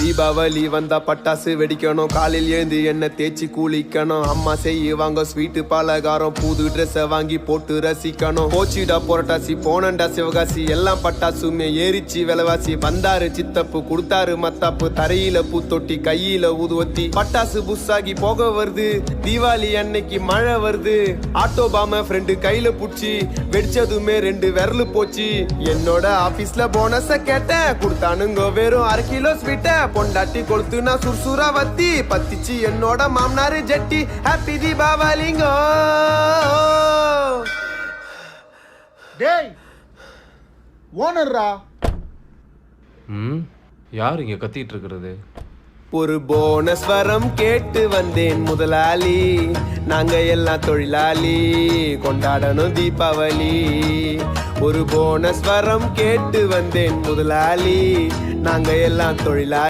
தீபாவளி வந்தா பட்டாசு வெடிக்கணும், காலையில் எழுந்து எண்ணெய் தேய்ச்சி குளிக்கணும், அம்மா செய்வாங்க ஸ்வீட்டு பலகாரம், புது ட்ரெஸ்ஸை வாங்கி போட்டு ரசிக்கணும். போச்சிடா புரட்டாசி போனண்டா சிவகாசி, எல்லாம் பட்டாசுமே ஏறிச்சு விலைவாசி. வந்தாரு சித்தப்பு கொடுத்தாரு மத்தாப்பு, தரையில பூத்தொட்டி கையில ஊதுவத்தி, பட்டாசு புஸ்ஸாகி போக வருது, தீபாவளி அன்னைக்கு மழை வருது. ஆட்டோ பாம ஃப்ரெண்டு கையில புடிச்சு வெடிச்சதுமே 2 விரலு போச்சு. என்னோட ஆபீஸ்ல போனஸ கேட்டேன், கொடுத்தானுங்க வெறும் 1/2 கிலோ ஸ்வீட்ட. பொண்டாட்டி கொளுத்துனா சுர்சுரா வத்தி, பத்திச்சு என்னோட மாமனாரு ஜட்டி. ஹாப்பி தீபாவளிங்க. டேய் ஓனர்ரா. யார் இங்க கத்திட்டு இருக்கிறது? ஒரு போனஸ் வரம் கேட்டு வந்தேன் முதலாளி, நாங்க எல்லாம் தொழிலாளி, கொண்டாடணும் தீபாவளி. ஒரு போனஸ் வரம் கேட்டு வந்தேன் முதலாளி, நாங்க எல்லாம் தொழிலாளி.